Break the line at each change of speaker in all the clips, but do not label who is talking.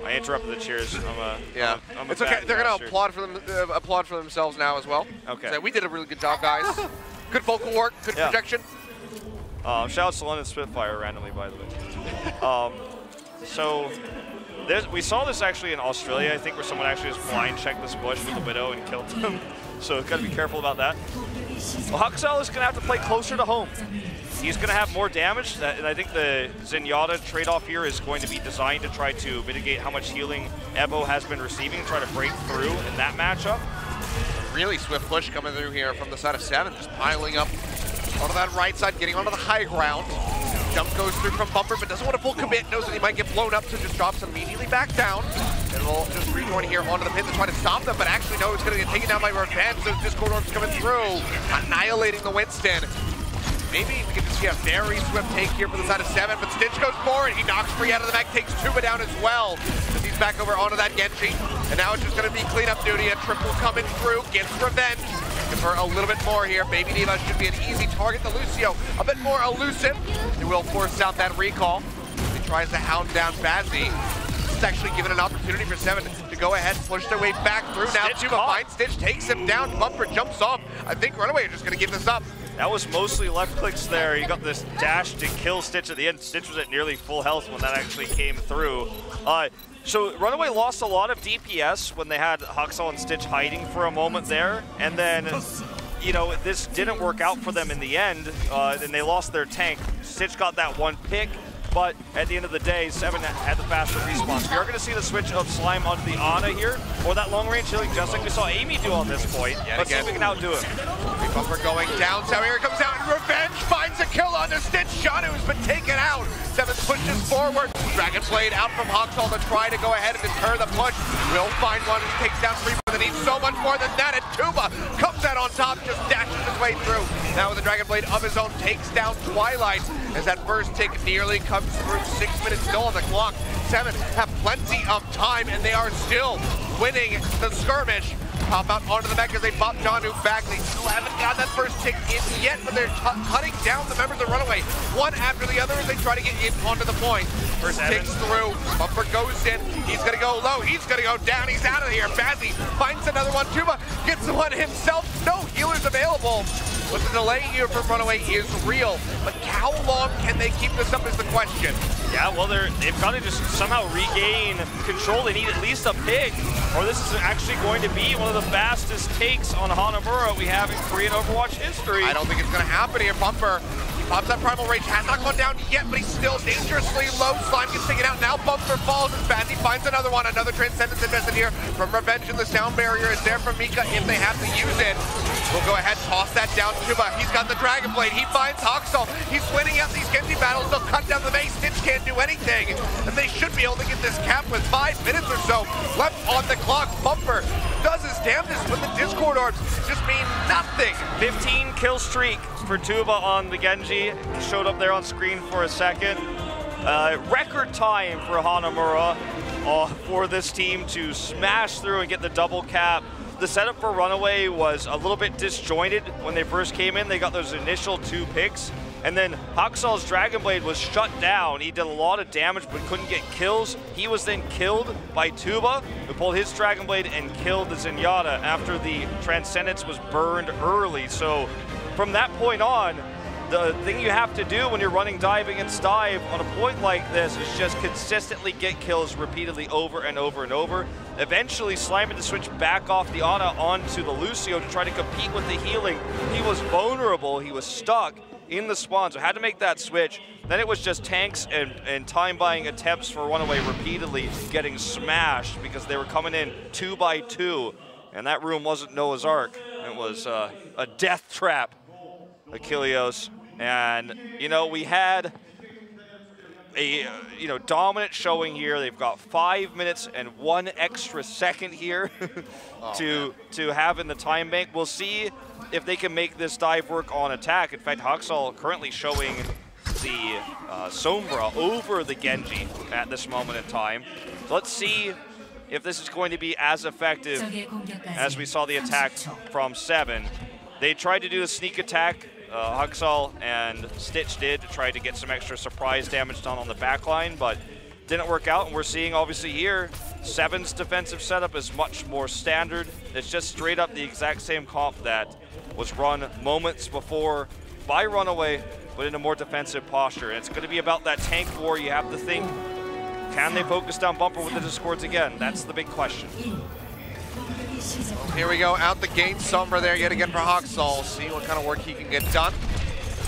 I interrupted the cheers. I'm
it's okay. They're gonna applaud for themselves now as well.
Okay.
So we did a really good job, guys. Good vocal work, good projection.
Shout out to London Spitfire randomly, by the way. So we saw this actually in Australia, I think, where someone actually just blind checked this bush with the Widow and killed them. So gotta be careful about that. Well, Huxel is gonna have to play closer to home. He's going to have more damage, and I think the Zenyatta trade-off here is going to be designed to try to mitigate how much healing Ebo has been receiving, try to break through in that matchup.
Really swift push coming through here from the side of 7, just piling up onto that right side, getting onto the high ground. Jump goes through from Bumper, but doesn't want to full commit, knows that he might get blown up, so just drops immediately back down. And we'll just rejoin here onto the pit to try to stop them, but actually no, it's going to get taken down by Revenge, so Discord Orbs coming through, annihilating the Winston. Maybe we can just see a very swift take here for the side of 7, but Stitch goes forward. He knocks free out of the mech, takes Tuba down as well. As he's back over onto that Genji. And now it's just going to be cleanup duty. A triple coming through, gets Revenge. Give her a little bit more here. Baby Diva should be an easy target. The Lucio, a bit more elusive. It will force out that recall. He tries to hound down Bazzi. It's actually given an opportunity for 7 to go ahead and push their way back through. Now Tuba finds Stitch, takes him down. Bumper jumps off. I think RunAway are just going to give this up.
That was mostly left clicks there. You got this dash to kill Stitch at the end. Stitch was at nearly full health when that actually came through. So RunAway lost a lot of DPS when they had Huxel and Stitch hiding for a moment there. And then, you know, this didn't work out for them in the end. And they lost their tank. Stitch got that one pick. But at the end of the day, 7 had the faster respawn. We are going to see the switch of Slime onto the Ana here, or that long-range healing, just like we saw Amy do on this point. Let's see if we can outdo him.
Bumper going down, so here it comes out, and Revenge finds a kill on the Stitch. Shanu has been taken out. 7 pushes forward. Dragon Blade out from Huxel to try to go ahead and deter the push. Will find one and takes down 3, but they need so much more than that. And Tuba comes out on top, just dashes his way through. Now with the Dragon Blade of his own, takes down Twilight as that first tick nearly comes through. 6 minutes still on the clock. 7 have plenty of time, and they are still winning the skirmish. Pop out onto the mech as they pop Janu back. They still haven't got that first tick in yet, but they're cutting down the members of RunAway one after the other as they try to get in onto the point. First tick's through. Bumper goes in. He's going to go low. He's going to go down. He's out of here. Bazzi finds another one. Tuba gets the one himself. No healers available. But the delay here from RunAway is real. But how long can they keep this up is the question.
Yeah, well, they've got to just somehow regain control. They need at least a pick, or this is actually going to be one of the fastest takes on Hanamura we have in Korean Overwatch history.
I don't think it's going to happen here. Bumper pops that Primal Rage, has not gone down yet, but he's still dangerously low. Slime gets taken out. Now Bumper falls as Bazzi finds another one. Another Transcendence invested here from Revenge, and the sound barrier is there for Mika if they have to use it. We'll go ahead, toss that down to Tuba. He's got the Dragon Blade. He finds Huxel. He's winning out these Genji battles. They'll cut down the base. Stitch can't do anything. And they should be able to get this cap with 5 minutes or so left on the clock. Bumper does his damnedest, but the Discord Orbs just mean nothing.
15 kill streak for Tuba on the Genji. He showed up there on screen for a second. Record time for Hanamura for this team to smash through and get the double cap. The setup for RunAway was a little bit disjointed when they first came in. They got those initial 2 picks, and then Huxel's Dragon Blade was shut down. He did a lot of damage but couldn't get kills. He was then killed by Tuba, who pulled his Dragon Blade and killed the Zenyatta after the Transcendence was burned early. So from that point on, the thing you have to do when you're running dive against dive on a point like this is just consistently get kills repeatedly over and over and over. Eventually, Slime had to switch back off the Ana onto the Lucio to try to compete with the healing. He was vulnerable, he was stuck in the spawn, so had to make that switch. Then it was just tanks and time-buying attempts for RunAway repeatedly getting smashed because they were coming in 2 by 2, and that room wasn't Noah's Ark. It was a death trap. Achilios, and you know, we had a dominant showing here. They've got 5 minutes and 1 extra second here to have in the time bank. We'll see if they can make this dive work on attack. In fact, Huxel currently showing the Sombra over the Genji at this moment in time. So let's see if this is going to be as effective as we saw the attack from 7. They tried to do a sneak attack, Huxel and Stitch did, to try to get some extra surprise damage done on the back line, but didn't work out, and we're seeing obviously here, Seven's defensive setup is much more standard. It's just straight up the exact same comp that was run moments before by RunAway, but in a more defensive posture. And it's going to be about that tank war. You have to think, can they focus down Bumper with the discords again? That's the big question.
Here we go, out the gate, Sombra there yet again for Hoxall. See what kind of work he can get done.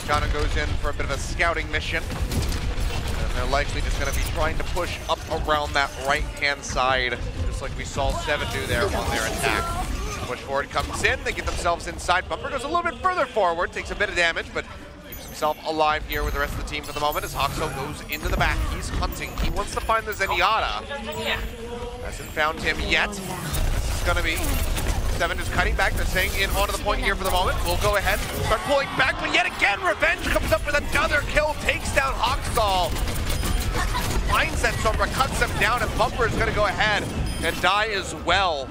Jono goes in for a bit of a scouting mission. And they're likely just going to be trying to push up around that right-hand side, just like we saw Seven do there on their attack. Push forward comes in, they get themselves inside. Bumper goes a little bit further forward, takes a bit of damage, but keeps himself alive here with the rest of the team for the moment as Hoxall goes into the back. He's hunting. He wants to find the Zenyatta. Hasn't found him yet. This is going to be Seven just cutting back. They're staying in onto the point here for the moment. We'll go ahead, start pulling back, but yet again, Revenge comes up with another kill, takes down Hoxall. Finds that Sombra, cuts him down, and Bumper is going to go ahead and die as well.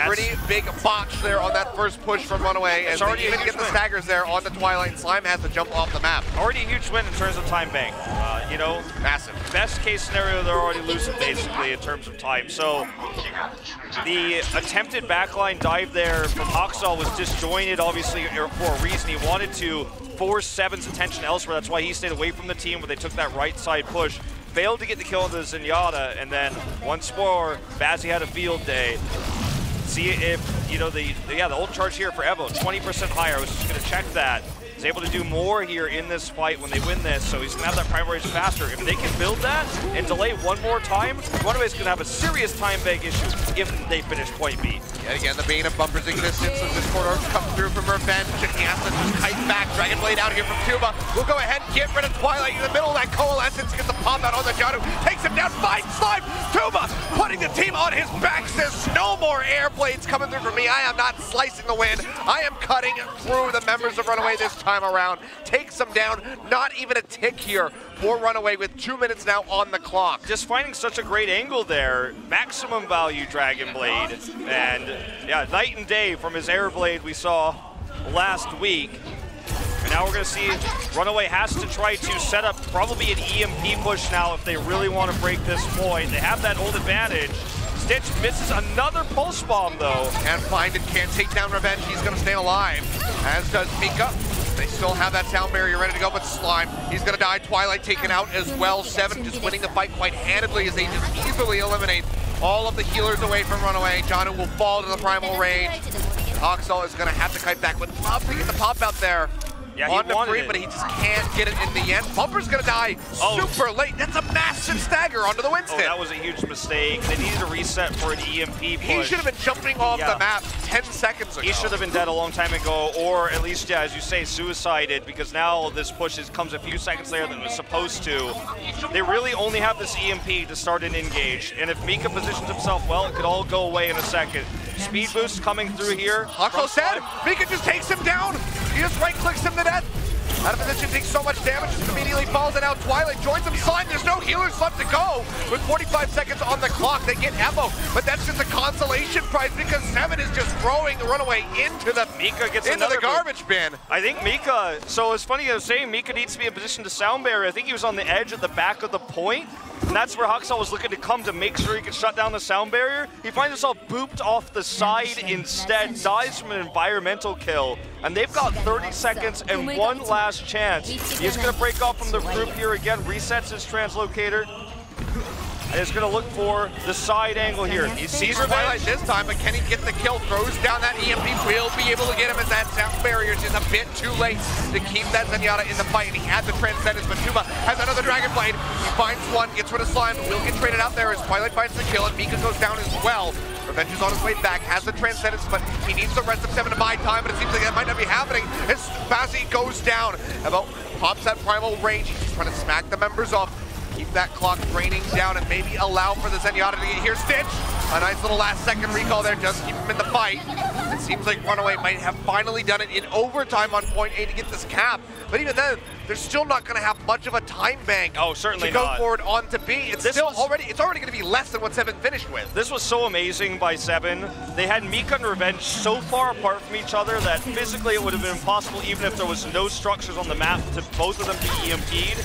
Pretty big botch there on that first push from RunAway, as they even get the staggers there on the Twilight. Slime has to jump off the map.
Already a huge win in terms of time bank. You know,
massive.
Best case scenario, they're already losing basically in terms of time. So the attempted backline dive there from Hoxall was disjointed, obviously for a reason. He wanted to force Seven's attention elsewhere. That's why he stayed away from the team, but they took that right side push. Failed to get the kill on the Zenyatta, and then once more, Bazzi had a field day. See if, you know, the ult charge here for Evo, 20% higher. I was just going to check that. He's able to do more here in this fight when they win this, so he's going to have that primal rage faster. If they can build that and delay one more time, RunAway's going to have a serious time bank issue if they finish point B.
Yet again, the bane of Bumper's existence as this corridor comes through from Revenge, and he has to just kite back. Dragon Blade out here from Tuba. We'll go ahead and get rid of Twilight in the middle of that coalescence. Gets the pop out on the Jono. Takes him down. Finds Slime. Tuba putting the team on his back. Says, no more air blades coming through for me. I am not slicing the wind. I am cutting through the members of RunAway this time around. Takes them down. Not even a tick here for RunAway with 2 minutes now on the clock.
Just finding such a great angle there. Maximum value Dragon Blade. And yeah, night and day from his air blade we saw last week. And now we're going to see RunAway has to try to set up probably an EMP push now if they really want to break this point. They have that old advantage. Stitch misses another pulse bomb though.
Can't find it, can't take down Revenge. He's going to stay alive, as does Mika. They still have that sound barrier ready to go, but Slime, he's going to die. Twilight taken out as well. Seven just winning the fight quite handedly as they just easily eliminate all of the healers away from RunAway. Jono will fall to the primal rage. Hoxall is going to have to kite back. Would love to get the pop out there.
Yeah,
on the free, but he just can't get it in the end. Bumper's gonna die super late. That's a massive stagger onto the Winston.
Oh, that was a huge mistake. They needed to reset for an EMP push.
He should have been jumping off the map 10 seconds ago.
He should have been dead a long time ago, or at least, yeah, as you say, suicided, because now this push comes a few seconds later than it was supposed to. They really only have this EMP to start an engage, and if Mika positions himself well, it could all go away in a second. Speed boost coming through here.
Hoxall said, Mika just takes him down. He just right-clicks him to death. Out of position, takes so much damage, just immediately falls it out. Twilight joins him, Slime. There's no healers left to go. With 45 seconds on the clock, they get Evo, but that's just a consolation prize because Seven is just throwing the RunAway into the garbage bin.
I think Mika, so it's funny I was saying Mika needs to be in position to sound barrier. I think he was on the edge at the back of the point, and that's where Hoxall was looking to come to make sure he could shut down the sound barrier. He finds himself booped off the side instead, dies from an environmental kill, and they've got 30 seconds and one last chance. He's going to break off from the group here again, resets his translocator, and is going to look for the side angle here. He sees
Twilight this time, but can he get the kill? Throws down that EMP, will be able to get him as that sound barrier is a bit too late to keep that Zenyatta in the fight, and he had the Transcendence, but Tuba has another Dragon Blade. He finds one, gets rid of Slime, will get traded out there as Twilight finds the kill, and Mika goes down as well. Revenge is on his way back, has the Transcendence, but he needs the rest of Seven to buy time, but it seems like that might not be happening as Bazzi goes down. Evo pops that primal range, he's trying to smack the members off. Keep that clock draining down and maybe allow for the Zenyatta to get here. Stitch, a nice little last second recall there, just keep him in the fight. It seems like RunAway might have finally done it in overtime on point A to get this cap. But even then, they're still not gonna have much of a time bank
certainly
to go
not.
forward on to B. It's already going to be less than what Seven finished with.
This was so amazing by Seven. They had Mika and Revenge so far apart from each other that physically it would have been impossible even if there was no structures on the map to both of them be EMP'd.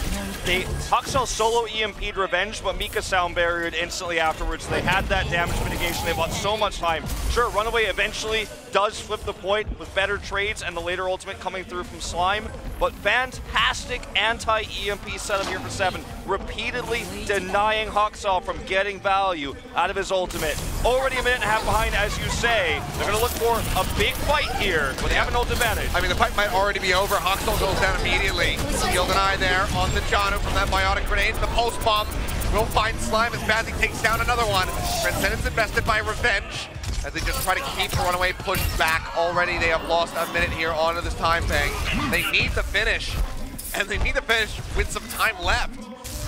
Huxel solo EMP'd Revenge, but Mika sound barriered instantly afterwards. They had that damage mitigation. They bought so much time. Sure, RunAway eventually does flip the point with better trades and the later ultimate coming through from Slime, but fantastic anti-EMP setup here for Seven, repeatedly denying Huxel from getting value out of his ultimate. Already a minute and a half behind, as you say. They're going to look for a big fight here, but they have an ult advantage.
I mean, the fight might already be over. Huxel goes down immediately. Shield and eye there on the Janu from that biotic grenade. The pulse bomb will find Slime as Bazzi takes down another one. Transcendence invested by Revenge as they just try to keep RunAway pushed back. Already they have lost a minute here onto this time bank. They need the finish, and they need the finish with some time left.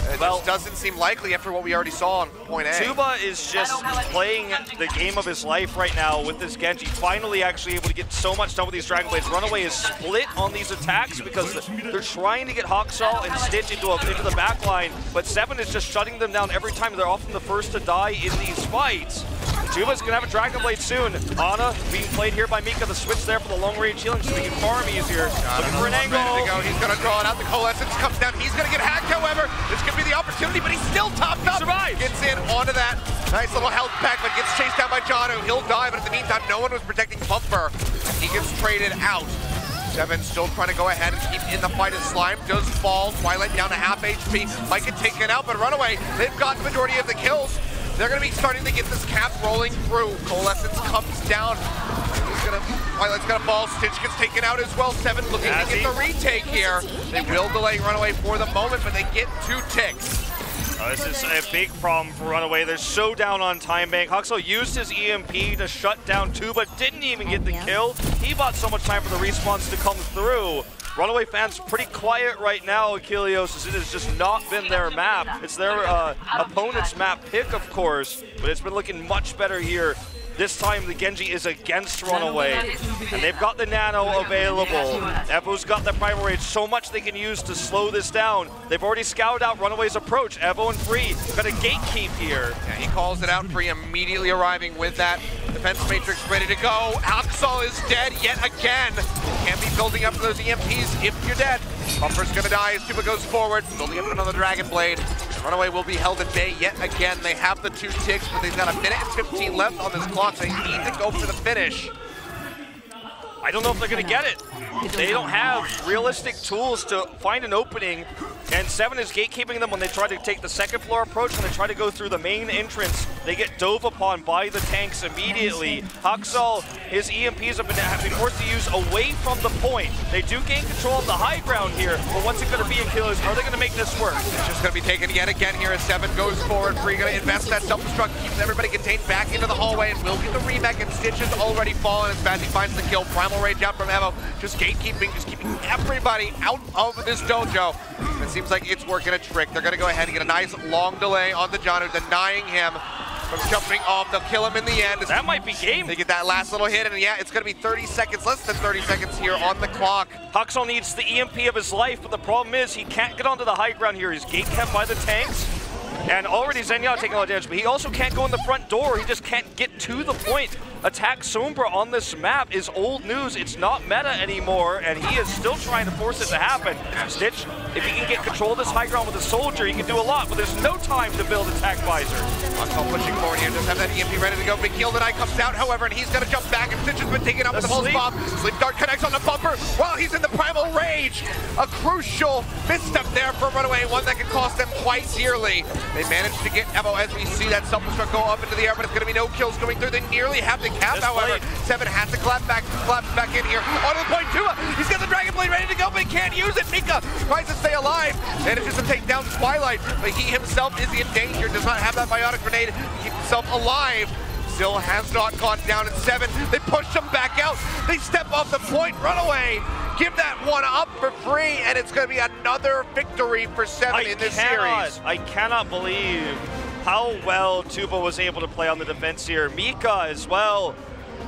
It just doesn't seem likely after what we already saw on point A.
Tuba is just playing the game of his life right now with this Genji. Finally actually able to get so much done with these Dragon Blades. RunAway is split on these attacks because they're trying to get Huxel and Stitch into the back line, but Seven is just shutting them down every time. They're often the first to die in these fights. Tuba's gonna have a Dragon Blade soon. Ana being played here by Mika. The switch there for the long range healing so he can farm easier. Looking for an angle.
Ready to go. He's gonna draw it out. The Coalescence comes down. He's gonna get hacked, however. This could be the opportunity, but he's still topped up.
Survives.
Gets in onto that. Nice little health pack, but gets chased down by Janu. He'll die, but in the meantime, no one was protecting Bumper. He gets traded out. Seven still trying to go ahead and keep in the fight as Slime does fall. Twilight down to half HP. Might get taken out, but RunAway, they've got the majority of the kills. They're going to be starting to get this cap rolling through. Coalescence comes down. Twilight's going to fall. Stitch gets taken out as well. Seven looking to get the retake here. They will delay RunAway for the moment, but they get 2 ticks.
This is a big problem for RunAway. They're so down on time bank. Huxel used his EMP to shut down Tuba, didn't even get the kill. He bought so much time for the respawns to come through. RunAway fans pretty quiet right now, Achilios, as it has just not been their map. It's their opponent's map pick, of course, but it's been looking much better here. This time the Genji is against RunAway, and they've got the Nano available. Evo's got the Primal Rage, so much they can use to slow this down. They've already scouted out RunAway's approach. Evo and Free got a gatekeep here.
Yeah, he calls it out. Free immediately arriving with that defense matrix ready to go. Huxel is dead yet again. Can't be building up those EMPs if you're dead. Bumper's gonna die as Tuba goes forward, building up another Dragon Blade. RunAway will be held at bay yet again. They have the 2 ticks, but they've got a minute and 15 left on this clock. They need to go for the finish.
I don't know if they're gonna get it. They don't have realistic tools to find an opening, and Seven is gatekeeping them when they try to take the second floor approach. When they try to go through the main entrance, they get dove upon by the tanks immediately. Huxel, his EMPs have been forced to use away from the point. They do gain control of the high ground here, but what's it gonna be in Achilles? Are they gonna make this work?
It's just gonna be taken yet again here as Seven goes forward. Free gonna invest that self-destruct, keeps everybody contained back into the hallway, and will get the remake, and Stitch has already fallen as Bazzi finds the kill. Primal Rage out from Evo, just gatekeeping, just keeping everybody out of this dojo. It seems like it's working a trick. They're gonna go ahead and get a nice long delay on the Janu, denying him from jumping off. They'll kill him in the end.
That might be game.
They get that last little hit, and yeah, it's gonna be 30 seconds, less than 30 seconds here on the clock.
Huxel needs the EMP of his life, but the problem is he can't get onto the high ground here. He's gate kept by the tanks. And already Zenya taking a lot of damage, but he also can't go in the front door. He just can't get to the point. Attack Sombra on this map is old news. It's not meta anymore, and he is still trying to force it to happen. Stitch, if he can get control of this high ground with a soldier, he can do a lot, but there's no time to build attack visor.
Huxel pushing forward here, just have that EMP ready to go. Big heal tonight comes out, however, and he's gonna jump back, and Stitch has been taken out with the pulse bomb. Sleep Dart connects on the Bumper while he's in the Primal Rage. A crucial misstep there for RunAway, one that could cost them quite dearly. They managed to get Evo as we see that self-destruct go up into the air, but it's gonna be no kills going through. They nearly have the cap, however. Seven has to collapse back in here. Onto the point, Tua. He's got the Dragon Blade ready to go, but he can't use it. Mika tries to stay alive. Manages to take down Twilight, but he himself is in danger. Does not have that biotic grenade to keep himself alive. Still has not gone down at Seven. They push him back out. They step off the point. RunAway give that one up for free, and it's going to be another victory for Seven in this series.
I cannot believe how well Tuba was able to play on the defense here. Mika as well.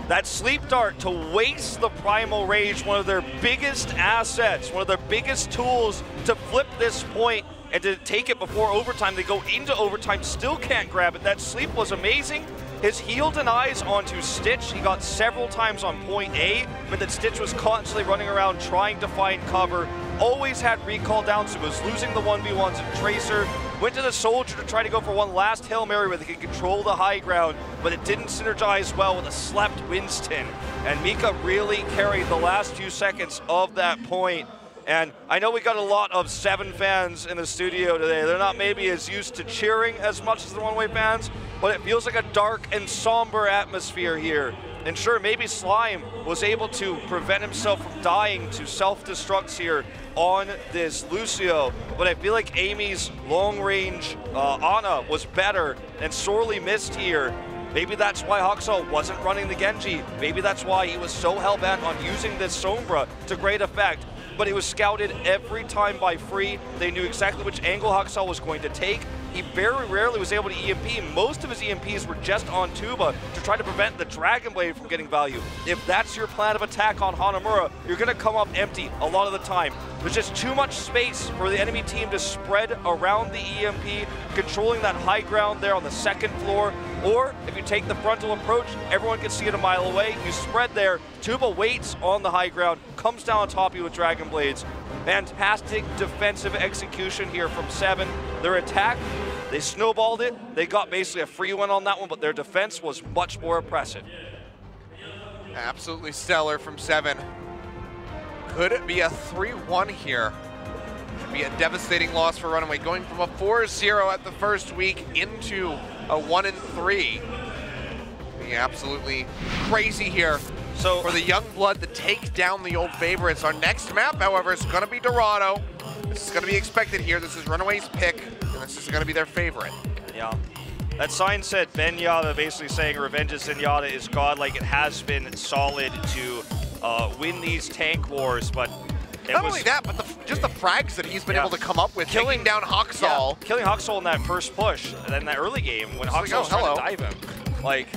that sleep dart to waste the Primal Rage, one of their biggest assets, one of their biggest tools to flip this point and to take it before overtime. They go into overtime, still can't grab it. That sleep was amazing. His heal denies onto Stitch. He got several times on point A, but that Stitch was constantly running around trying to find cover. Always had recall down, so was losing the 1v1s and Tracer. Went to the Soldier to try to go for one last Hail Mary where they could control the high ground, but it didn't synergize well with a slept Winston. And Mika really carried the last few seconds of that point. And I know we got a lot of Seven fans in the studio today. They're not maybe as used to cheering as much as the RunAway fans, but it feels like a dark and somber atmosphere here. And sure, maybe Slime was able to prevent himself from dying to self-destructs here on this Lucio, but I feel like Amy's long-range Ana was better and sorely missed here. Maybe that's why Haksal wasn't running the Genji. Maybe that's why he was so hell-bent on using this Sombra to great effect. But it was scouted every time by Free. They knew exactly which angle Haksal was going to take. He very rarely was able to EMP. Most of his EMPs were just on Tuba to try to prevent the Dragon Blade from getting value. If that's your plan of attack on Hanamura, you're going to come up empty a lot of the time. There's just too much space for the enemy team to spread around the EMP, controlling that high ground there on the second floor. Or if you take the frontal approach, everyone can see it a mile away. You spread there, Tuba waits on the high ground, comes down on top of you with Dragon Blades. Fantastic defensive execution here from Seven. Their attack, they snowballed it. They got basically a free win on that one, but their defense was much more impressive.
Absolutely stellar from Seven. Could it be a 3-1 here? Could be a devastating loss for RunAway, going from a 4-0 at the first week into a 1-3. Being absolutely crazy here. So for the young blood to take down the old favorites. Our next map, however, is going to be Dorado. This is going to be expected here. This is RunAway's pick, and this is going to be their favorite. Yeah.
That sign said Ben Yada, basically saying Revenge of Zenyatta is godlike. It has been solid to win these tank wars, but
not only that, but just the frags that he's been able to come up with, killing down Haksal.
Yeah, killing Haksal in that first push, and then that early game when Haksal was trying to dive him. Like,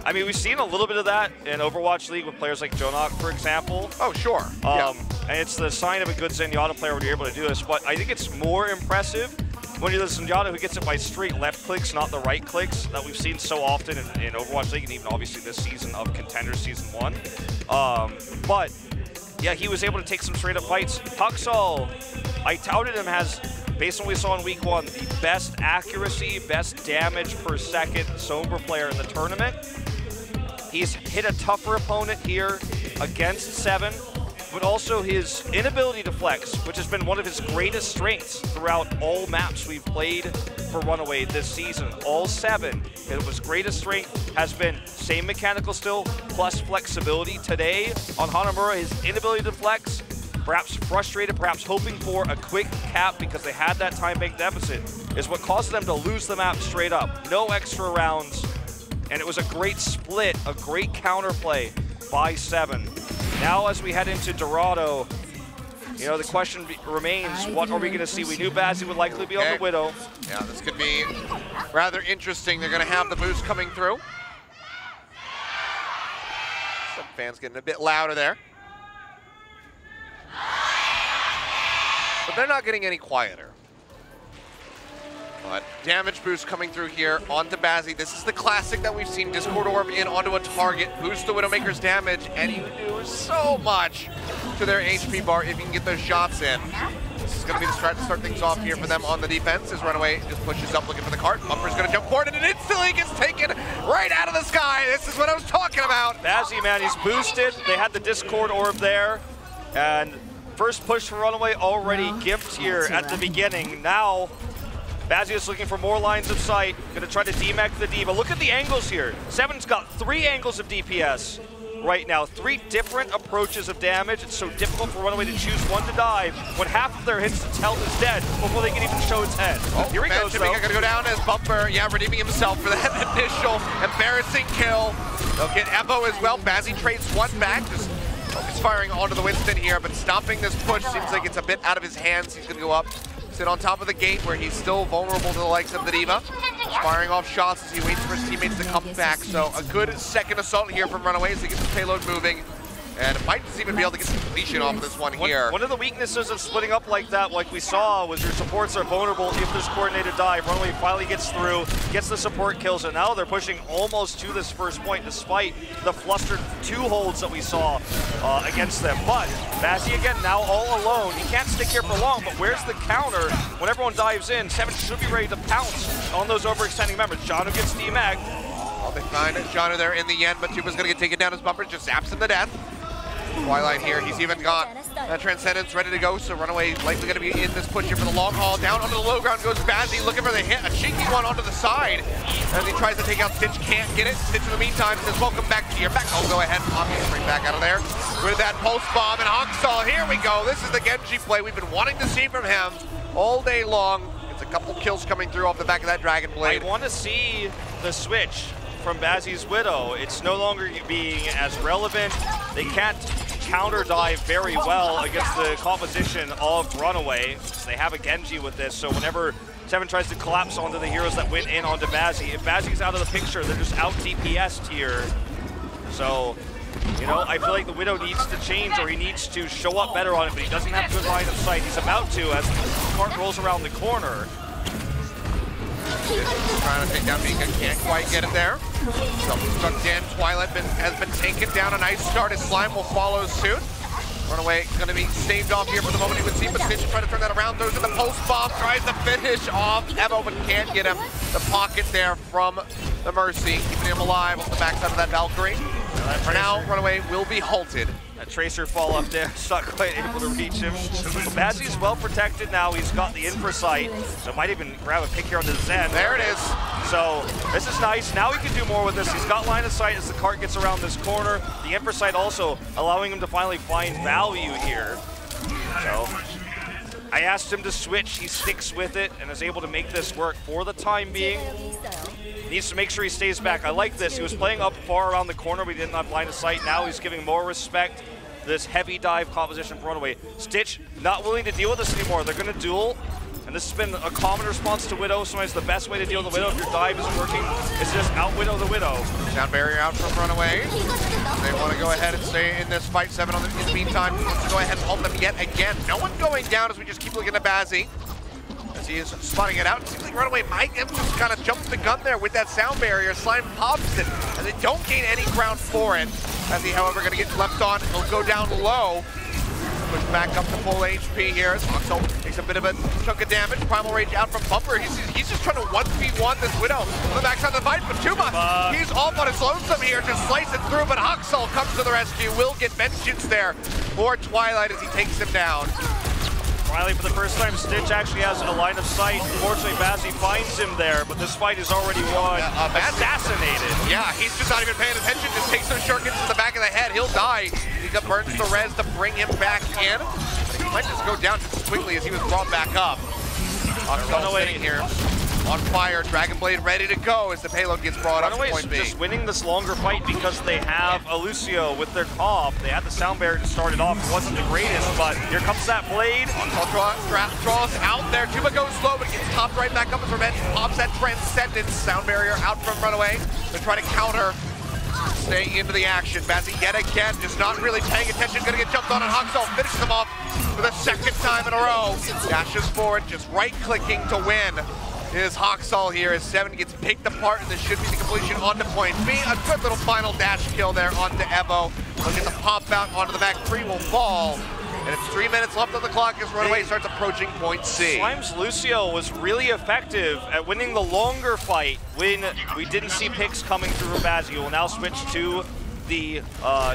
I mean, we've seen a little bit of that in Overwatch League with players like Jonok, for example.
Oh, sure.
And it's the sign of a good Zenyatta player when you're able to do this, but I think it's more impressive when you're the Zenyatta who gets it by straight left clicks, not the right clicks, that we've seen so often in Overwatch League, and even obviously this season of Contenders Season 1. But yeah, he was able to take some straight up fights. Haksal, I touted him as, based on what we saw in week 1, the best accuracy, best damage per second Sombra player in the tournament. He's hit a tougher opponent here against Seven, but also his inability to flex, which has been one of his greatest strengths throughout all maps we've played for RunAway this season. All 7, it was greatest strength, has been same mechanical still, plus flexibility. Today on Hanamura, his inability to flex, perhaps frustrated, perhaps hoping for a quick cap because they had that time bank deficit, is what caused them to lose the map straight up. No extra rounds, and it was a great split, a great counterplay by Seven. Now as we head into Dorado, you know, the question remains, what are we going to see? We knew Bazzi would likely be on the Widow.
Yeah, this could be rather interesting. They're going to have the boost coming through. Some fans getting a bit louder there. But they're not getting any quieter. But damage boost coming through here onto Bazzi. This is the classic that we've seen. Discord Orb in onto a target, boost the Widowmaker's damage, and you do so much to their HP bar if you can get those shots in. This is going to be the strat to start things off here for them on the defense as RunAway just pushes up looking for the cart. Bumper's going to jump forward, and it instantly gets taken right out of the sky. This is what I was talking about.
Bazzi, man, he's boosted. They had the Discord Orb there, and first push for RunAway already gift here at the beginning. Now, Bazzi is looking for more lines of sight, gonna try to demech the D.Va. Look at the angles here. Seven's got 3 angles of DPS right now, 3 different approaches of damage. It's so difficult for RunAway to choose one to dive when half of their hits its health is dead before they can even show its head.
Oh,
here he goes, though.
Gonna go down as Bumper, redeeming himself for that initial embarrassing kill. They'll get Evo as well. Bazzi trades one back, just focus firing onto the Winston here, but stopping this push seems like it's a bit out of his hands. He's gonna go up sit on top of the gate where he's still vulnerable to the likes of the Diva. Firing off shots as he waits for his teammates to come back. So a good second assault here from RunAway as he gets his payload moving. And might just even be able to get some completion off of this one here.
One of the weaknesses of splitting up like that, like we saw, was your supports are vulnerable if there's coordinated dive. RunAway finally gets through, gets the support kills, and now they're pushing almost to this first point despite the flustered 2 holds that we saw against them. But Bazzi again now all alone. He can't stick here for long, but where's the counter? When everyone dives in, Seven should be ready to pounce on those overextending members. Janu gets DMAG.
Well, they find Janu there in the end, but Tuba's gonna get taken down as Bumper just zaps him to death. Twilight here, he's even got Transcendence ready to go, so RunAway likely going to be in this push here for the long haul. Down onto the low ground goes Bazzi, looking for the hit, a cheeky one onto the side. As he tries to take out Stitch, can't get it. Stitch in the meantime says, welcome back to your back. Oh, go ahead, pop his spring back out of there. With that pulse bomb and Hoxall, here we go. This is the Genji play we've been wanting to see from him all day long. It's a couple kills coming through off the back of that Dragon Blade.
I want to see the switch from Bazzi's Widow. It's no longer being as relevant. They can't counter dive very well against the composition of RunAway. They have a Genji with this, so whenever Seven tries to collapse onto the heroes that went in onto Bazzi, if Bazzi's out of the picture, they're just out DPS'd here. So, you know, I feel like the Widow needs to change, or he needs to show up better on it, but he doesn't have good line of sight. He's about to as the cart rolls around the corner.
Trying to take down Mika, can't quite get it there. Self-destruct in, Twilight has been taken down. A nice start as Slime will follow suit. RunAway going to be saved off here for the moment he would see, but Stitch trying to turn that around, throws in the post bomb, tries to finish off Evo, but can't get him. The pocket there from the Mercy, keeping him alive off the backside of that Valkyrie. For now, RunAway will be halted.
That Tracer fall up there, it's not quite able to reach him. Bazzi's well protected now, he's got the infra sight, so might even grab a pick here on the Zen.
There it is.
So this is nice, now he can do more with this. He's got line of sight as the cart gets around this corner. The infra sight also allowing him to finally find value here. So I asked him to switch, he sticks with it and is able to make this work for the time being. Needs to make sure he stays back. I like this. He was playing up far around the corner, but he didn't have line of sight. Now he's giving more respect to this heavy dive composition for RunAway. Stitch not willing to deal with this anymore. They're going to duel, and this has been a common response to Widow. Sometimes the best way to deal with the Widow if your dive isn't working is just out-Widow the Widow.
Down barrier out from RunAway. They want to go ahead and stay in this fight. Seven in the meantime. He wants to go ahead and hold them yet again. No one going down as we just keep looking at Bazzi. As he is spotting it out, it seems like RunAway might have just kind of jumped the gun there with that sound barrier. Slime pops it, and they don't gain any ground for it. As he, however, going to get left on, he'll go down low. Push back up to full HP here. So takes a bit of a chunk of damage. Primal Rage out from Bumper. He's just trying to 1v1 this Widow on the backside of the fight, but too much. He's off on his lonesome here, just slice it through, but Hoxall comes to the rescue. Will get vengeance there for Twilight as he takes him down.
Finally, for the first time, Stitch actually has a line of sight. Unfortunately, Bazzi finds him there, but this fight is already won. Assassinated.
Yeah, he's just not even paying attention. Just takes those shurikens to the back of the head. He'll die. He burns the res to bring him back in. He might just go down just as quickly as he was brought back up. Hoxall sitting here on fire. Dragon Blade ready to go as the payload gets brought up to point B.
Just winning this longer fight because they have Achilios with their comp. They had the sound barrier to start it off. It wasn't the greatest, but here comes that blade.
Draws out there. Tuba goes slow, but gets popped right back up as Revenge. Pops that Transcendence. Sound barrier out from RunAway. They try to counter. Stay into the action. Bazzi yet again, just not really paying attention. Gonna get jumped on, and Hoxall finishes him off for the second time in a row. Dashes forward, just right-clicking to win. Is Hoxall here as Seven gets picked apart, and this should be the completion onto point B. A good little final dash kill there onto Evo. Look at the pop out onto the back. 3 will fall. And it's 3 minutes left on the clock as RunAway starts approaching point C.
Slime's Lucio was really effective at winning the longer fight when we didn't see picks coming through from Bazzi. Will now switch to the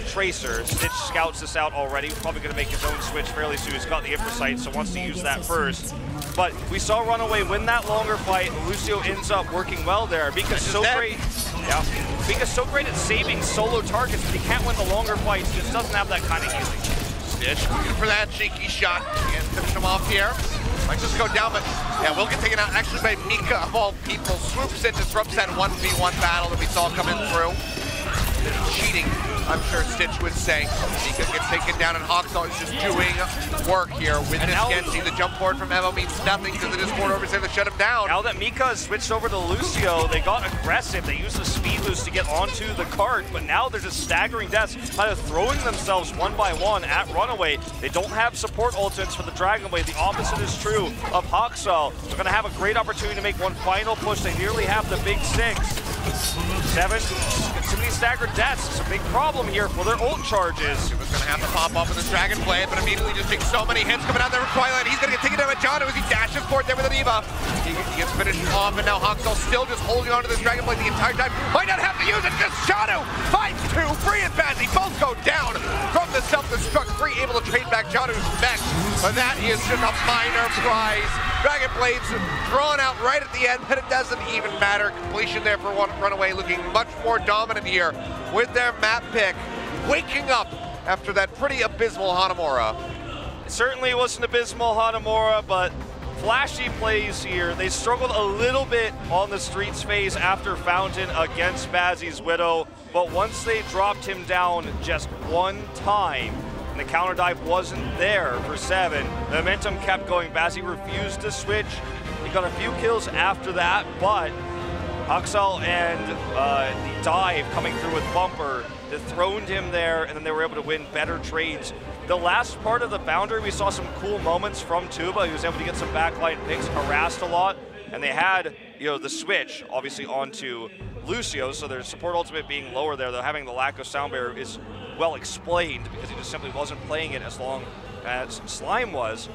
Tracer. Stitch scouts this out already. Probably going to make his own switch fairly soon. He's got the infra sight, so wants to use that first. But we saw RunAway win that longer fight. Lucio ends up working well there. Because so great. Yeah. Because so great at saving solo targets, but he can't win the longer fights. Just doesn't have that kind of healing.
Stitch looking for that cheeky shot. Can't finish him off here. Might just go down, but yeah, will get taken out actually by Mika of all people. Swoops in, disrupts that 1v1 battle that we saw coming through. cheating, I'm sure Stitch would say. Mika gets taken down, and Hoxall is just doing work here with this Genji. The jump forward from Evo means nothing because the Discord overseer that shut him down.
Now that Mika has switched over to Lucio, they got aggressive. They used the speed boost to get onto the cart, but now they're just staggering deaths, kind of throwing themselves one by one at RunAway. They don't have support ultimates for the Dragon Blade. The opposite is true of Hoxall. They're going to have a great opportunity to make one final push. They nearly have the big 6. 7, too many staggered deaths. It's a big problem here for their ult charges.
He was going to have to pop off with his Dragon Blade, but immediately just takes so many hits coming out there from Twilight. He's going to get taken down by John as he dashes forward there with an Eva. He gets finished off, and now Hoxall still just holding on to this Dragon Blade the entire time. Might not have to use it, just Shanu fights 2, Free and Bazzi both go down from the self-destruct. Free able to trade back Janu's mech, but that is just a minor prize. Dragon Blades drawn out right at the end, but it doesn't even matter. Completion there for RunAway, looking much more dominant here with their map pick, waking up after that pretty abysmal Hanamura.
It certainly wasn't abysmal Hanamura, but flashy plays here. They struggled a little bit on the Streets phase after Fountain against Bazzi's Widow, but once they dropped him down just one time, and the counter dive wasn't there for 7, the momentum kept going. Bazzi refused to switch. He got a few kills after that, but Hoxall and the dive coming through with Bumper dethroned him there, and then they were able to win better trades. The last part of the Boundary, we saw some cool moments from Tuba. He was able to get some backline picks, harassed a lot, and they had, the switch, obviously, onto Lucio, so their support ultimate being lower there, though having the lack of sound barrier is well explained because he just simply wasn't playing it as long as Slime was.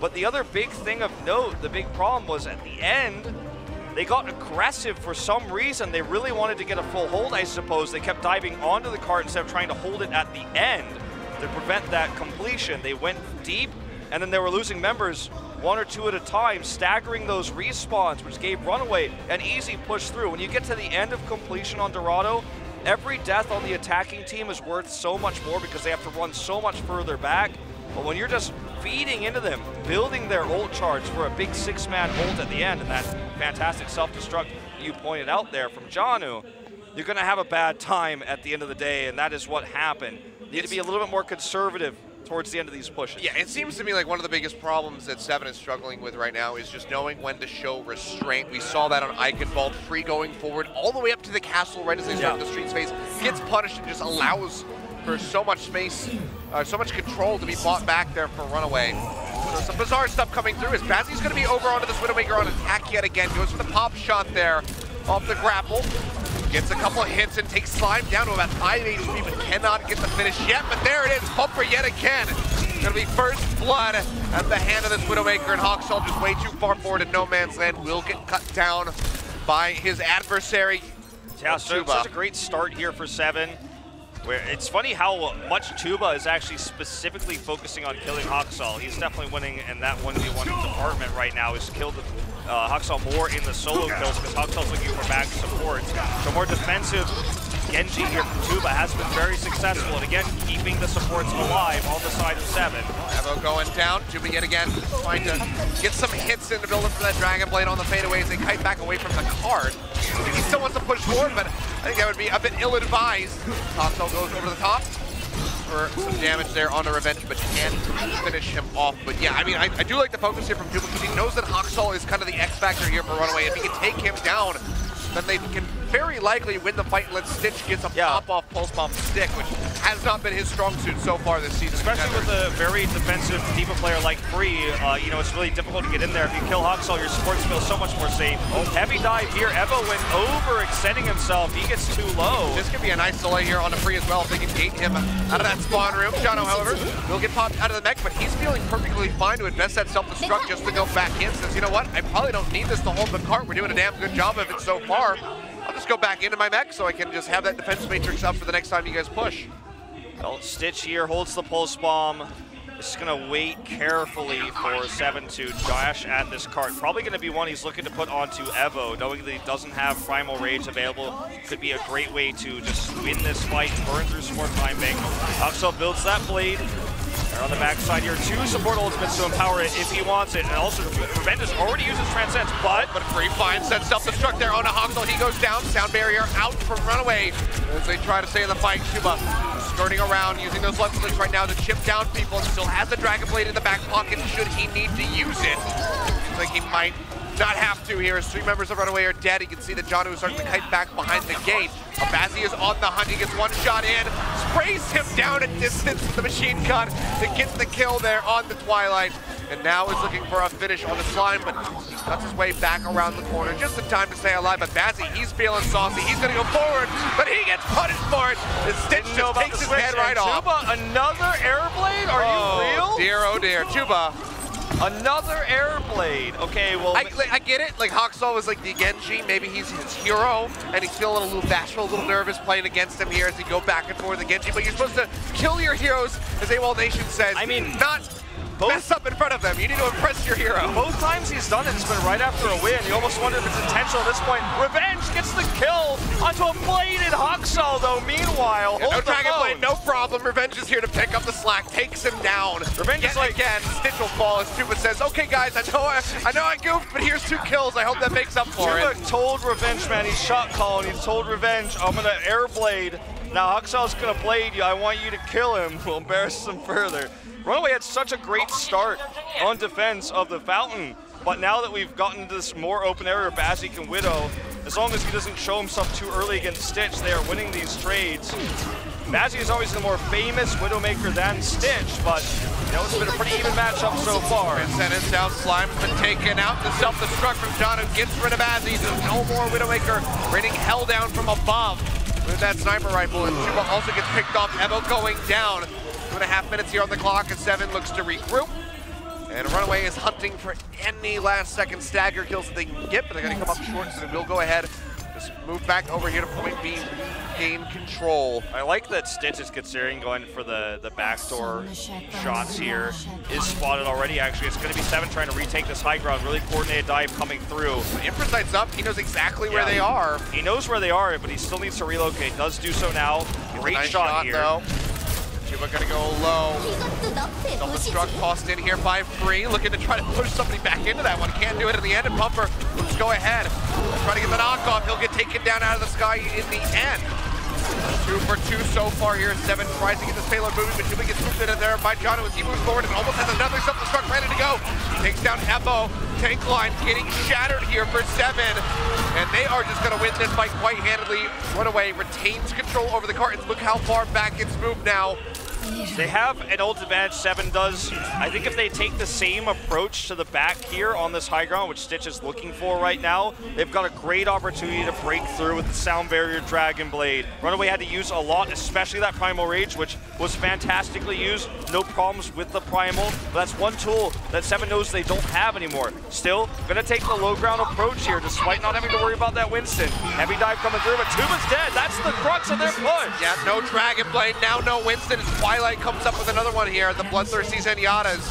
But the other big thing of note, the big problem was at the end, they got aggressive for some reason. They really wanted to get a full hold, I suppose. They kept diving onto the cart instead of trying to hold it at the end to prevent that completion. They went deep, and then they were losing members 1 or 2 at a time, staggering those respawns, which gave RunAway an easy push through. When you get to the end of completion on Dorado, every death on the attacking team is worth so much more because they have to run so much further back. But when you're just feeding into them, building their ult charge for a big 6-man ult at the end, and that fantastic self-destruct you pointed out there from Janu, you're going to have a bad time at the end of the day, and that is what happened. You need to be a little bit more conservative towards the end of these pushes.
Yeah, it seems to me like one of the biggest problems that 7 is struggling with right now is just knowing when to show restraint. We saw that on Eichenwald, Free going forward all the way up to the castle right as they start the Streets phase, gets punished and just allows for so much space, so much control to be bought back there for RunAway. So some bizarre stuff coming through as Bazzi's going to be over onto this Widowmaker on attack yet again. Goes for the pop shot there off the grapple. Gets a couple of hits and takes Slime down to about 5 HP, but cannot get the finish yet. But there it is, Bumper yet again. Gonna be first blood at the hand of this Widowmaker, and Hoxall just way too far forward in no man's land. Will get cut down by his adversary.
Yeah, so such a great start here for 7. Where it's funny how much Tuba is actually specifically focusing on killing Hoxall. He's definitely winning in that 1v1 department right now. He's killed Hoxall more in the solo kills because Hoxall's looking for back support. So more defensive Genji here from Tuba has been very successful, and again, keeping the supports alive on the side of 7.
Evo going down, Tuba yet again trying to get some hits in to build up for that Dragon Blade on the fadeaways. They kite back away from the card. He still wants to push forward, but I think that would be a bit ill-advised. Hoxall goes over the top for some damage there on the Revenge, but can't finish him off. But yeah, I mean, I do like the focus here from Tuba because he knows that Hoxall is kind of the X-factor here for RunAway. If he can take him down, then they can very likely win the fight unless Stitch gets a pop-off pulse bomb stick, which has not been his strong suit so far this season.
Especially with a very defensive D.Va player like Free, it's really difficult to get in there. If you kill Hoxall, your supports feel so much more safe. Heavy dive here. Evo went over extending himself. He gets too low.
This could be a nice delay here on the Free as well if they can gate him out of that spawn room. Jano, however, will get popped out of the mech, but he's feeling perfectly fine to invest that self-destruct just to go back in. Says, you know what? I probably don't need this to hold the cart. We're doing a damn good job of it so far. I'll just go back into my mech so I can just have that defense matrix up for the next time you guys push.
Well, Stitch here holds the pulse bomb. Just gonna wait carefully for 7 to dash at this cart. Probably gonna be one he's looking to put onto Evo, knowing that he doesn't have Primal Rage available. Could be a great way to just win this fight, burn through some more time bank. Hoxall builds that blade. They're on the backside here, 2 support ultimates to empower it if he wants it, and also Revenge has already used his Transcends, but
free find sets self-destruct there on a Hoxel. He goes down, sound barrier out from RunAway as they try to stay in the fight. Tuba skirting around, using those left clicks right now to chip down people, and still has the Dragon Blade in the back pocket should he need to use it. Seems like he might not have to here as 3 members of RunAway are dead. You can see that Jonu is starting to kite back behind the gate. Abazi is on the hunt. He gets 1 shot in, sprays him down at distance with the machine gun to get the kill there on the Twilight. And now is looking for a finish on the slime, but he cuts his way back around the corner just in time to stay alive. But Bazzi, he's feeling saucy. He's going to go forward, but he gets punished for it. The Stitch just takes his head right off.
Tuba, another Airblade? Are you real?
Dear, oh dear. Tuba.
Another Airblade. Okay, well...
I get it. Like, Hoxel was like the Genji. Maybe he's his hero, and he's feeling a little bashful, a little nervous playing against him here as he go back and forth the Genji. But you're supposed to kill your heroes, as AWOL Nation says.
I mean,
not mess up in front of them. You need to impress your hero.
Both times he's done it, it's been right after a win. You almost wonder if it's intentional at this point. Revenge gets the kill onto a bladed Hoxel, though. Meanwhile,
no Dragon Blade, no problem. Revenge is here to pick up the slack, takes him down.
Revenge is like,
again, Stitch will fall as Tuba says, okay guys, I know I goofed, but here's 2 kills. I hope that makes up for it.
Tuba told Revenge, man, he's shot calling. He's told Revenge, I'm gonna Airblade. Now Hoxel's gonna blade you. I want you to kill him. We'll embarrass him further. RunAway had such a great start on defense of the Fountain, but now that we've gotten to this more open area, Bazzi can Widow, as long as he doesn't show himself too early against Stitch, they are winning these trades. Bazzi is always the more famous Widowmaker than Stitch, but you know, it's been a pretty even matchup so far.
Sentence out, Slime's been taken out. The self-destruct from John who gets rid of Bazzi. There's no more Widowmaker raining hell down from above with that sniper rifle, and Tuba also gets picked off. Evo going down. 2.5 minutes here on the clock as 7 looks to regroup. And RunAway is hunting for any last-second stagger kills that they can get, but they're going to come up short, so they will go ahead. Just move back over here to point B, gain control.
I like that Stitch is considering going for the backdoor shots here. Is spotted already, actually. It's going to be 7 trying to retake this high ground. Really coordinated dive coming through.
Impresight's up. He knows exactly where they are.
He knows where they are, but he still needs to relocate. Does do so now. Great
nice
shot here.
Though. Tuba gonna go low. Self-destruct tossed in here by Free, looking to try to push somebody back into that one. Can't do it in the end, and Pumper will just go ahead. Try to get the knockoff. He'll get taken down out of the sky in the end. 2 for 2 so far here. 7 tries to get this payload moving, but Tuba gets moved in there by John as he moves forward and almost has another self-destruct ready to go. Takes down Evo. Tank line getting shattered here for 7. And they are just going to win this fight quite handily. RunAway retains control over the cartons. Look how far back it's moved now.
They have an ult advantage, 7 does. I think if they take the same approach to the back here on this high ground, which Stitch is looking for right now, they've got a great opportunity to break through with the Sound Barrier Dragon Blade. RunAway had to use a lot, especially that Primal Rage, which was fantastically used. No problems with the Primal, but that's one tool that 7 knows they don't have anymore. Still, gonna take the low ground approach here, despite not having to worry about that Winston. Heavy dive coming through, but Tuba's dead. That's the crux of their push.
Yeah, no Dragon Blade, now no Winston. Twilight comes up with another one here. The Bloodthirsty Zenyatta's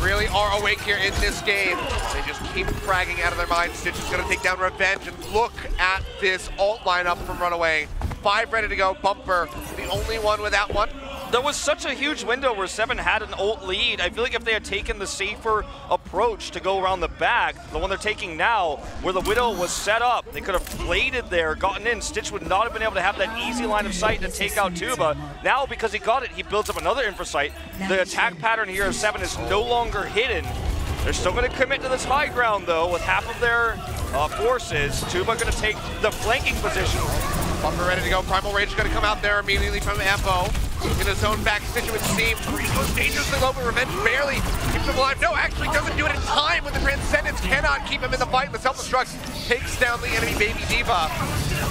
really are awake here in this game. They just keep fragging out of their minds. Stitch is going to take down Revenge, and look at this ult lineup from RunAway. 5 ready to go. Bumper, the only one without one.
There was such a huge window where 7 had an ult lead. I feel like if they had taken the safer approach to go around the back, the one they're taking now, where the Widow was set up, they could have bladed there, gotten in. Stitch would not have been able to have that easy line of sight to take out Tuba. Now, because he got it, he builds up another infrasight. The attack pattern here of 7 is no longer hidden. They're still going to commit to this high ground, though, with half of their forces. Tuba going to take the flanking position.
Bumper ready to go. Primal Rage going to come out there immediately from Evo. In his own back, Stitch, it would seem. Free goes dangerously low, but Revenge barely keeps him alive. No, actually doesn't do it in time with the Transcendence. Cannot keep him in the fight. The self-destruct takes down the enemy Baby Diva.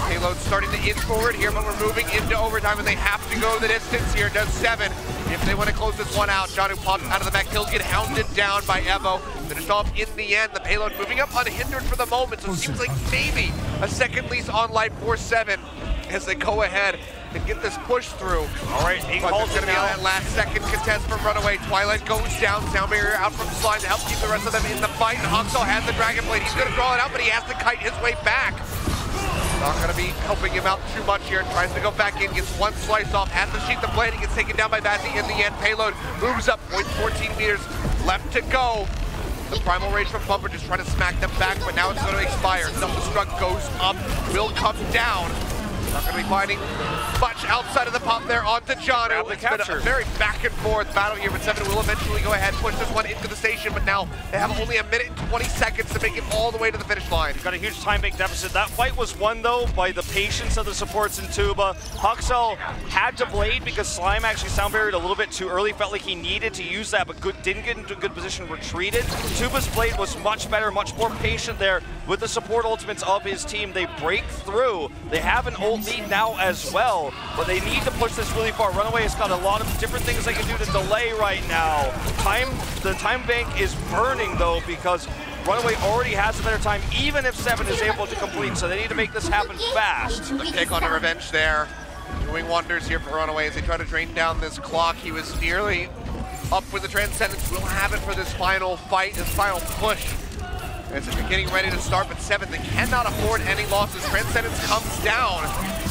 Payload starting to inch forward here, but we're moving into overtime, and they have to go the distance here. Does 7 if they want to close this one out. John, who pops out of the back, he'll get hounded down by Evo. Finished off in the end. The payload moving up unhindered for the moment, so it seems like maybe a second lease on life for 7 as they go ahead and get this push through.
All right,
but there's going to be that last second contest from RunAway. Twilight goes down, Sound Barrier out from Slime to help keep the rest of them in the fight. Hoxel has the Dragon Blade. He's going to draw it out, but he has to kite his way back. Not going to be helping him out too much here. Tries to go back in, gets one slice off at the sheath of blade. He gets taken down by Bazzi in the end. Payload moves up, 14 meters left to go. The primal rage from Bumper just trying to smack them back, but now it's going to expire. Self-destruct goes up, will come down. Not going to be finding much outside of the pop there onto Janu. It's been a very back and forth battle here, but Seven will eventually go ahead, push this one into the station, but now they have only 1 minute and 20 seconds to make it all the way to the finish line.
He's got a huge time bank deficit. That fight was won, though, by the patience of the supports in Tuba. Huxel had to blade because Slime actually sound barriered a little bit too early. Felt like he needed to use that, but didn't get into a good position, retreated. Tuba's blade was much better, much more patient there with the support ultimates of his team. They break through. They have an ult lead now as well, but they need to push this really far. RunAway has got a lot of different things they can do to delay right now. The time bank is burning, though, because RunAway already has a better time, even if Seven is able to complete, so they need to make this happen fast.
The pick on a revenge there, doing wonders here for RunAway as they try to drain down this clock. He was nearly up with the Transcendence. We'll have it for this final fight, this final push. As they're getting ready to start, but Seven, they cannot afford any losses. Transcendence comes down.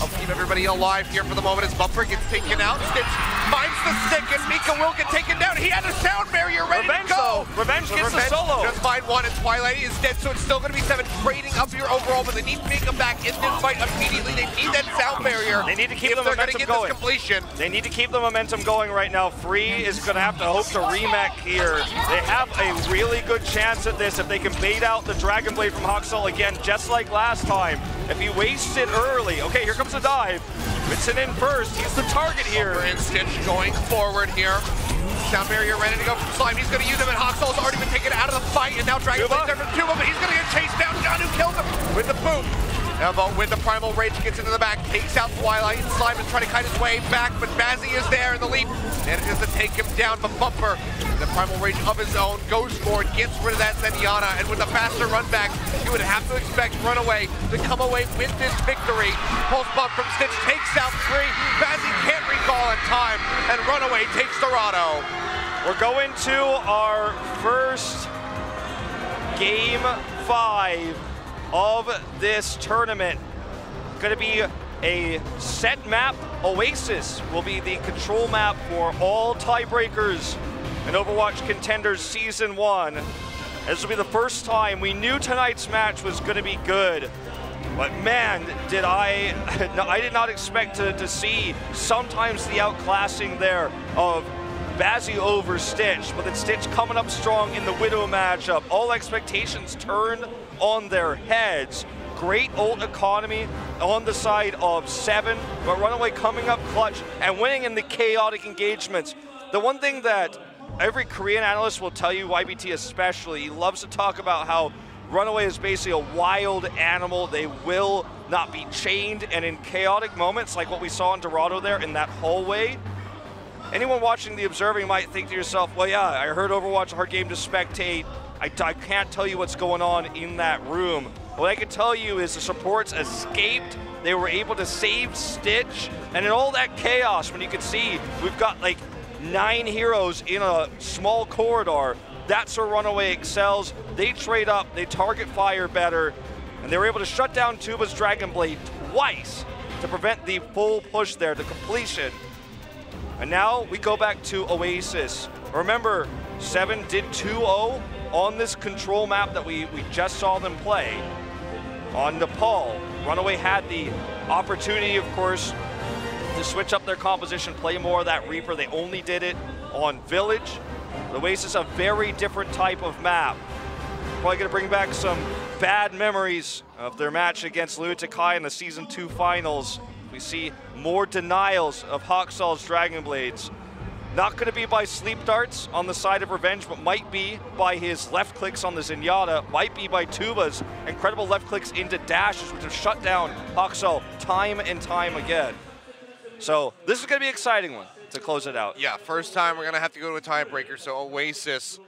I'll keep everybody alive here for the moment as Bumper gets taken out. Stitch finds the stick, and Mika will get taken down. He had a sound barrier ready to go.
Revenge gets the solo.
Just find one, and Twilight is dead, so it's still going to be Seven trading up your overall, but they need Mika back in this fight immediately. They need that sound barrier.
They need to keep the momentum going.
Completion.
They need to keep the momentum going right now. Free is going to have to hope to remech here. They have a really good chance at this if they can bait out the Dragon Blade from Huxel again, just like last time. If he wastes it early, okay, here comes the dive. Vincent in first, he's the target here.
And Stitch going forward here. Sound barrier ready to go from Slime. He's going to use him, and Huxel's already been taken out of the fight, and now Dragon Blade's there from Tuba, but he's going to get chased down. Janu kills him with the boom. Elbow with the primal rage, gets into the back, takes out Twilight, and Slime is trying to kite his way back, but Bazzi is there in the leap, manages to take him down, but Bumper, the primal rage of his own, goes for it, gets rid of that Zenyatta, and with a faster run back, you would have to expect RunAway to come away with this victory. Pulse bump from Stitch takes out 3, Bazzi can't recall in time, and RunAway takes Dorado.
We're going to our first Game 5 of this tournament. Going to be a set map. Oasis will be the control map for all tiebreakers in Overwatch Contenders Season 1. This will be the first time. We knew tonight's match was going to be good, but man, I did not expect to see sometimes the outclassing there of Bazzi over Stitch, but then Stitch coming up strong in the Widow matchup. All expectations turned on their heads. Great ult economy on the side of Seven, but RunAway coming up clutch and winning in the chaotic engagements. The one thing that every Korean analyst will tell you, YBT especially, he loves to talk about how RunAway is basically a wild animal. They will not be chained, and in chaotic moments like what we saw in Dorado there in that hallway, anyone watching the observing might think to yourself, well, yeah, I heard Overwatch a hard game to spectate. I can't tell you what's going on in that room. What I can tell you is the supports escaped. They were able to save Stitch. And in all that chaos, when you can see we've got like 9 heroes in a small corridor, that's where RunAway excels. They trade up, they target fire better, and they were able to shut down Tuba's Dragon Blade twice to prevent the full push there, the completion. And now we go back to Oasis. Remember, Seven did 2-0 on this control map that we just saw them play on Nepal. RunAway had the opportunity, of course, to switch up their composition, play more of that Reaper. They only did it on Village. Oasis, a very different type of map. Probably gonna bring back some bad memories of their match against Luatakai in the Season 2 finals. We see more denials of Huxel's Dragon Blades. Not going to be by sleep darts on the side of Revenge, but might be by his left clicks on the Zenyatta, might be by Tuba's incredible left clicks into dashes, which have shut down Huxel time and time again. So this is going to be an exciting one to close it out.
Yeah, first time we're going to have to go to a tiebreaker, so Oasis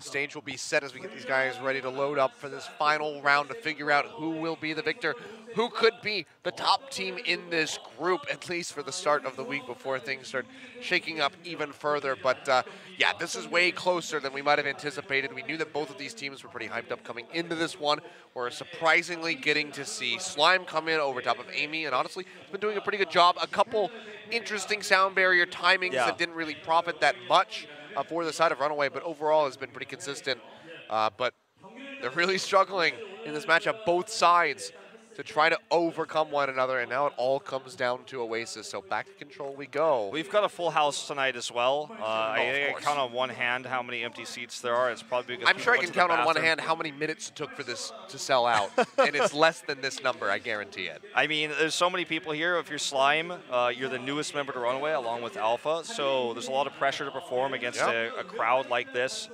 The stage will be set as we get these guys ready to load up for this final round to figure out who will be the victor, who could be the top team in this group, at least for the start of the week before things start shaking up even further. But yeah, this is way closer than we might have anticipated. We knew that both of these teams were pretty hyped up coming into this one. We're surprisingly getting to see Slime come in over top of Amy, and honestly, he's been doing a pretty good job. A couple interesting sound barrier timings that didn't really profit that much for the side of RunAway, but overall has been pretty consistent. But they're really struggling in this matchup, both sides, to try to overcome one another, and now it all comes down to Oasis. So back to control we go.
We've got a full house tonight as well. I think I count on one hand how many empty seats there are. It's probably because
I'm sure I can count on one hand how many minutes it took for this to sell out, and it's less than this number, I guarantee it.
I mean, there's so many people here. If you're Slime, you're the newest member to RunAway along with Alpha, so there's a lot of pressure to perform against a crowd like this.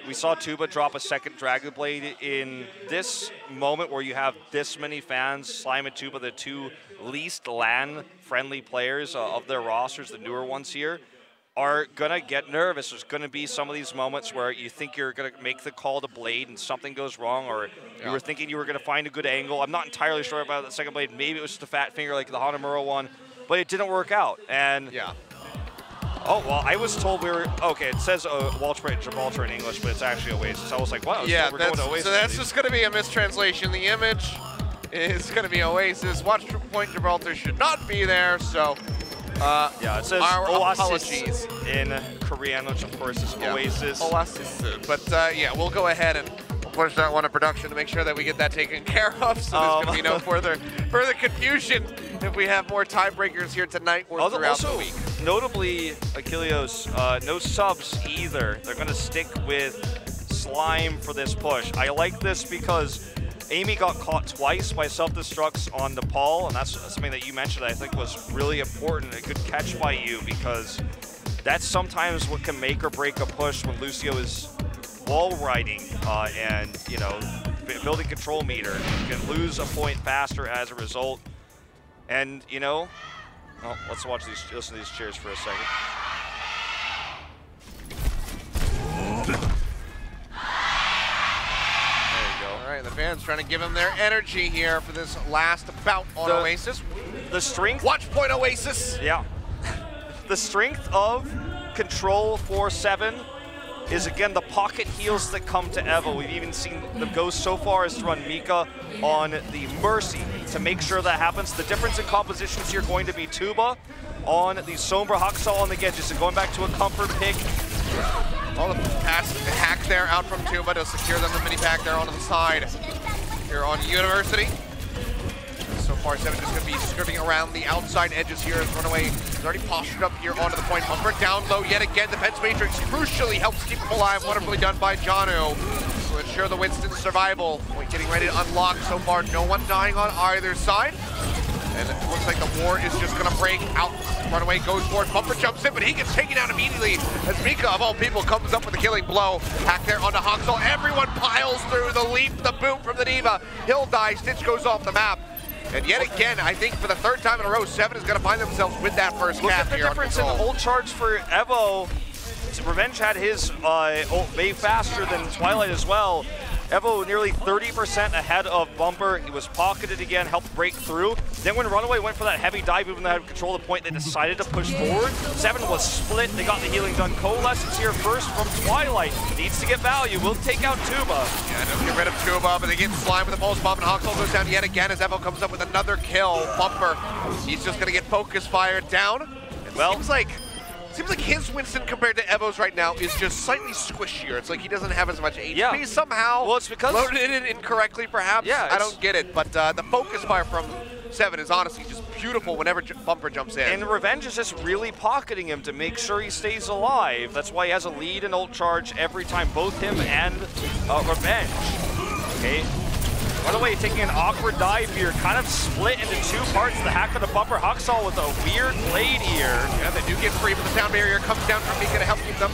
We saw Tuba drop a second Dragon Blade in this moment where you have this many fans. Slime and Tuba, the two least LAN-friendly players of their rosters, the newer ones here, are going to get nervous. There's going to be some of these moments where you think you're going to make the call to Blade and something goes wrong, or you were thinking you were going to find a good angle. I'm not entirely sure about the second Blade. Maybe it was just a fat finger like the Hanamura one, but it didn't work out. And oh, well, I was told we were, okay, it says Walter and Gibraltar in English, but it's actually Oasis. I was like, wow,
yeah,
we're going to Oasis.
So that's just going to be a mistranslation. The image is going to be Oasis. Watch Point Gibraltar should not be there, so
yeah, it says Oasis in Korean, which of course is Oasis.
Oasis. But yeah, we'll go ahead and push that one in production to make sure that we get that taken care of, so there's going to be no further confusion if we have more tiebreakers here tonight or throughout the week.
Notably, Achilios, no subs either. They're going to stick with Slime for this push. I like this because Amy got caught twice by self-destructs on Nepal, and that's something that you mentioned I think was really important. A good catch by you, because that's sometimes what can make or break a push when Lucio is wall riding and, you know, building control meter. You can lose a point faster as a result. And, you know, well, let's listen to these cheers for a second. There you go.
All right, the fans trying to give them their energy here for this last bout on Oasis.
The strength.
Watch Point Oasis.
Yeah. The strength of control for 7 is, again, the pocket heals that come to Evo. We've even seen them go so far as to run Mika on the Mercy to make sure that happens. The difference in compositions here going to be Tuba on the Sombra, Haksal on the Genji. So going back to a comfort pick.
All the pass hack there out from Tuba to secure them the mini pack there onto the side here on University. So far, 7 just going to be skirting around the outside edges here as RunAway is already postured up here onto the point. Bumper down low yet again. Defense Matrix crucially helps keep him alive. Wonderfully done by Janu to ensure the Winston's survival. Point getting ready to unlock. So far, no one dying on either side. And it looks like the war is just going to break out. RunAway goes for it. Bumper jumps in, but he gets taken out immediately as Mika, of all people, comes up with a killing blow. Hack there onto Haksal. Everyone piles through the leap, the boot from the Diva. He'll die. Stitch goes off the map. And yet again, I think for the third time in a row, 7 is going to find themselves with that first cap here.
Look at the difference in ult charge for Evo. So Revenge had his ult way faster than Twilight as well. Evo nearly 30% ahead of Bumper. He was pocketed again, helped break through. Then when RunAway went for that heavy dive, even though they had control of the point, they decided to push forward. 7 was split. They got the healing done. Coalescence here first from Twilight. Needs to get value. Will take out Tuba.
Yeah, don't get rid of Tuba, but they get Slime with a pulse bomb, and Haksal goes down yet again as Evo comes up with another kill. Bumper, he's just going to get focus fired down. It seems like his Winston compared to Evo's right now is just slightly squishier. It's like he doesn't have as much HP somehow.
Well, it's because
loaded it incorrectly, perhaps. Yeah, I don't get it. But the focus fire from 7 is honestly just beautiful whenever Bumper jumps in.
And Revenge is just really pocketing him to make sure he stays alive. That's why he has a lead and ult charge every time, both him and Revenge. Okay. RunAway taking an awkward dive here, kind of split into 2 parts. The hack on the Bumper, Haksal with a weird blade here.
Yeah, they do get free, but the sound barrier comes down from Mika to help keep them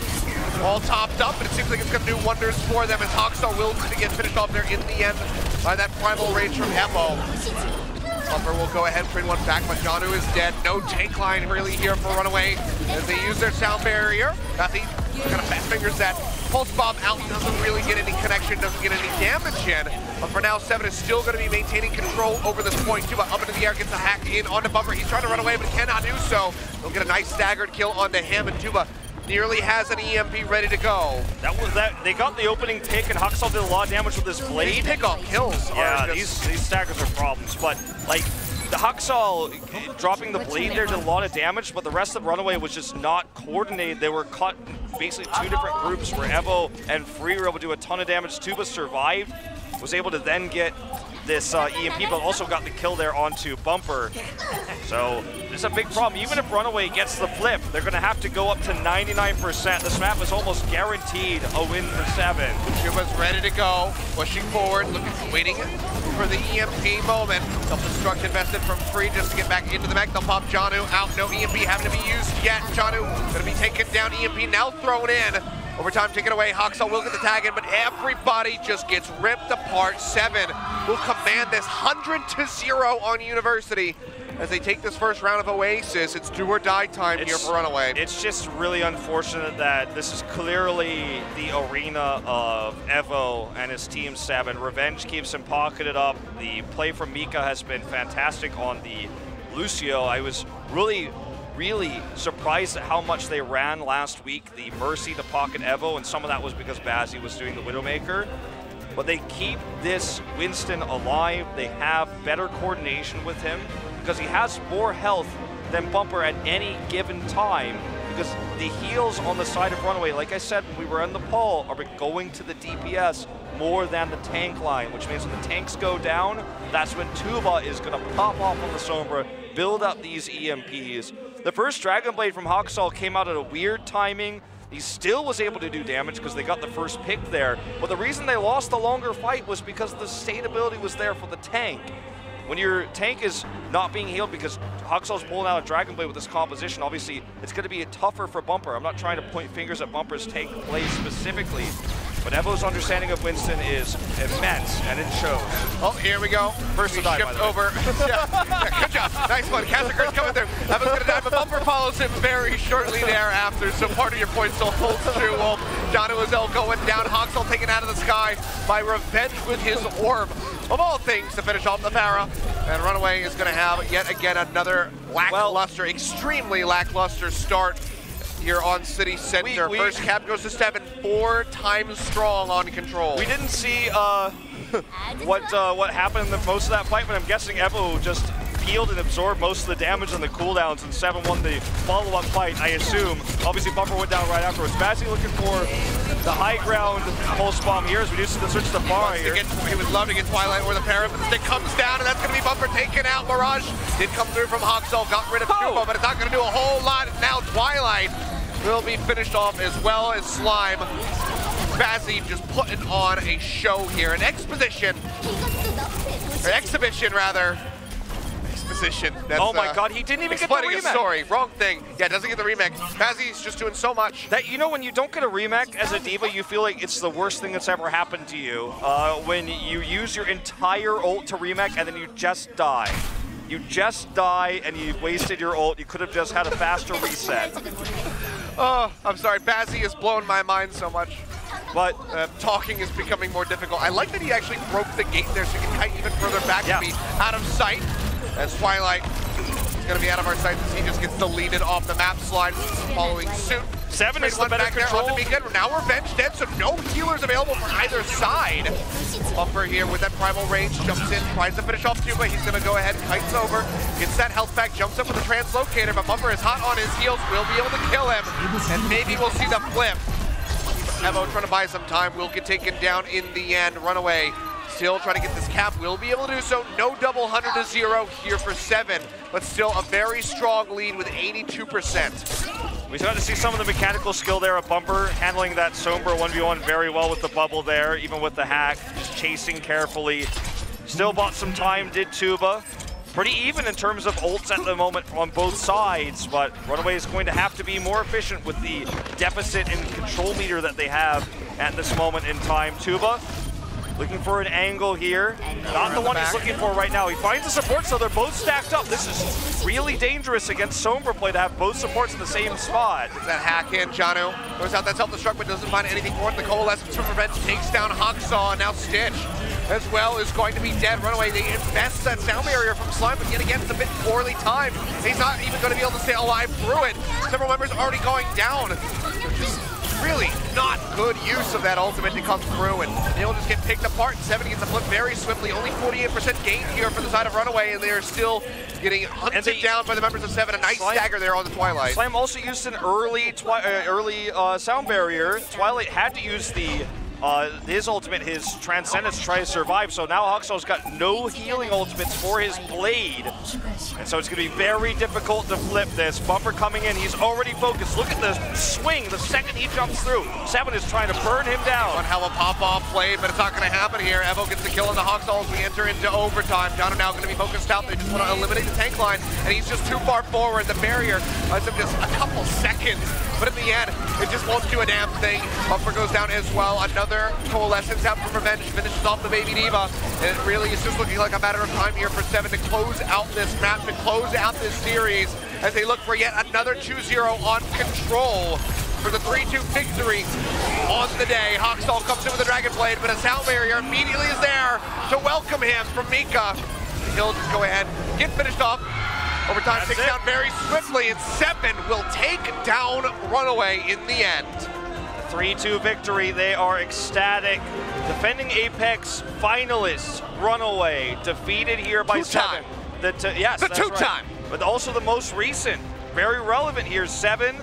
all topped up, and it seems like it's going to do wonders for them as Haksal will get finished off there in the end by that primal rage from Evo. Bumper will go ahead and bring one back, but Janu is dead. No tank line really here for RunAway as they use their sound barrier. Nothing. Kind of fat fingers that Pulse Bomb out, doesn't really get any connection, doesn't get any damage in. But for now, Seven is still going to be maintaining control over this point. Tuba up into the air, gets a hack in onto Bumper. He's trying to run away, but cannot do so. He'll get a nice staggered kill onto him, and Tuba nearly has an EMP ready to go.
That was that. They got the opening pick, and Huxall did a lot of damage with his blade.
These pick-off kills
yeah,
are just...
these staggers are problems, but like the Huxall dropping the blade there did a lot of damage, but the rest of RunAway was just not coordinated. They were caught in basically two different groups where Evo and Free were able to do a ton of damage. Tuba survived, was able to then get this EMP, but also got the kill there onto Bumper. So it's a big problem. Even if RunAway gets the flip, they're going to have to go up to 99%. This map is almost guaranteed a win for Seven.
Tuba's ready to go, pushing forward, waiting for the EMP moment. Self-destruct invested from Free just to get back into the mech. They'll pop Janu out. No EMP having to be used yet. Janu going to be taken down. EMP now thrown in. Overtime taken away. Huxall will get the tag in, but everybody just gets ripped apart. Seven will command this 100-0 on University as they take this first round of Oasis. It's do or die time here for RunAway.
It's just really unfortunate that this is clearly the arena of Evo and his team Seven. Revenge keeps him pocketed up. The play from Mika has been fantastic on the Lucio. I was really surprised at how much they ran last week, the Mercy to pocket Evo, and some of that was because Bazzi was doing the Widowmaker. But they keep this Winston alive. They have better coordination with him because he has more health than Bumper at any given time, because the heals on the side of RunAway, like I said when we were on the poll, are going to the DPS more than the tank line, which means when the tanks go down, that's when Tuba is going to pop off on the Sombra, build up these EMPs. The first Dragon Blade from Huxall came out at a weird timing. He still was able to do damage because they got the first pick there. But the reason they lost the longer fight was because the sustainability was there for the tank. When your tank is not being healed because Huxall's pulling out a Dragon Blade with this composition, obviously it's going to be tougher for Bumper. I'm not trying to point fingers at Bumper's tank play specifically, but Evo's understanding of Winston is immense, and it shows.
Oh, here we go.
First to die, by the way.
Over. yeah, good job. Nice one. Kazakur's coming through. Evo's going to die, but Bumper follows him very shortly thereafter, so part of your point still holds true, Wolf. Janu Azel going down. Huxall taken out of the sky by Revenge with his orb. Of all things, to finish off the para. And RunAway is going to have, yet again, another lackluster, extremely lackluster start here on City Center. First cap goes to Seven, 4 times strong on control.
We didn't see what happened in most of that fight, but I'm guessing Evo just peeled and absorbed most of the damage on the cooldowns, and Seven won the follow-up fight, I assume. Obviously, Bumper went down right afterwards. Bazzi looking for the high ground pulse bomb here as we do see the switch to Far here.
He would love to get Twilight or the Parrot, but the stick comes down, and that's going to be Bumper taken out. Mirage did come through from Huxall, got rid of Tuba, but it's not going to do a whole lot. Now Twilight will be finished off as well as Slime. Bazzi just putting on a show here, an exhibition rather. That's,
oh my God, he didn't even get the remake.
Explaining a story, wrong thing. Yeah, doesn't get the remake. Bazzi's just doing so much.
That, you know, when you don't get a remake as a diva, you feel like it's the worst thing that's ever happened to you. When you use your entire ult to remake and then you just die. You just die and you wasted your ult. You could have just had a faster reset.
Oh, I'm sorry. Bazzi has blown my mind so much.
But
talking is becoming more difficult. I like that he actually broke the gate there so he can kite even further back to be out of sight. As Twilight is going to be out of our sight as he just gets deleted off the map. Slide following suit.
Seven is the better control.
Now Revenge dead, so no healers available for either side. Bumper here with that primal range, jumps in, tries to finish off Tuba. He's going to go ahead, kites over, gets that health back, jumps up with a translocator, but Bumper is hot on his heels, will be able to kill him, and maybe we'll see the flip. Evo trying to buy some time, will get taken down in the end. RunAway still trying to get this cap, will be able to do so. No double 100-0 here for Seven, but still a very strong lead with 82%.
We started to see some of the mechanical skill there at Bumper, handling that Sombra 1v1 very well with the bubble there, even with the hack, just chasing carefully. Still bought some time, did Tuba. Pretty even in terms of ults at the moment on both sides, but RunAway is going to have to be more efficient with the deficit in control meter that they have at this moment in time. Tuba Looking for an angle here. Not the one he's looking for right now. He finds the supports, so they're both stacked up. This is really dangerous against Sombra play to have both supports in the same spot.
That hack in, Janu goes out that self-destruct, but doesn't find anything for it. The Coalescence from Revenge takes down Hacksaw, and now Stitch as well is going to be dead. RunAway, they invest that sound barrier from Slime, but yet again, it's a bit poorly timed. He's not even going to be able to stay alive through it. Several members already going down. Really not good use of that ultimate to come through, and they'll just get picked apart. 70 gets the flip very swiftly. Only 48% gain here for the side of RunAway, and they are still getting hunted down by the members of Seven. A nice stagger there on the Twilight.
Slime also used an early sound barrier. Twilight had to use the his ultimate, his Transcendence, to try to survive. So now Hacksaw's got no healing ultimates for his Blade. And so it's going to be very difficult to flip this. Bumper coming in, he's already focused. Look at the swing the second he jumps through. Seven is trying to burn him down.
One hell of a pop-off Blade, but it's not going to happen here. Evo gets the kill on the Hacksaw as we enter into overtime. Down now going to be focused out. They just want to eliminate the tank line, and he's just too far forward. The barrier has him just a couple seconds, but in the end, it just won't do a damn thing. Bumper goes down as well. Another Coalescence out from Revenge, finishes off the Baby Diva, and it really is just looking like a matter of time here for Seven to close out this map, to close out this series, as they look for yet another 2-0 on Control for the 3-2 victory on the day. Hacksaw comes in with a Dragon Blade, but a sound barrier immediately is there to welcome him from Mika. He'll just go ahead, get finished off. Overtime takes down very swiftly, and Seven will take down RunAway in the end.
3-2 victory, they are ecstatic. Defending Apex finalists, RunAway, defeated here by Seven.
Yes, the two-time.
Right. But also the most recent, very relevant here, Seven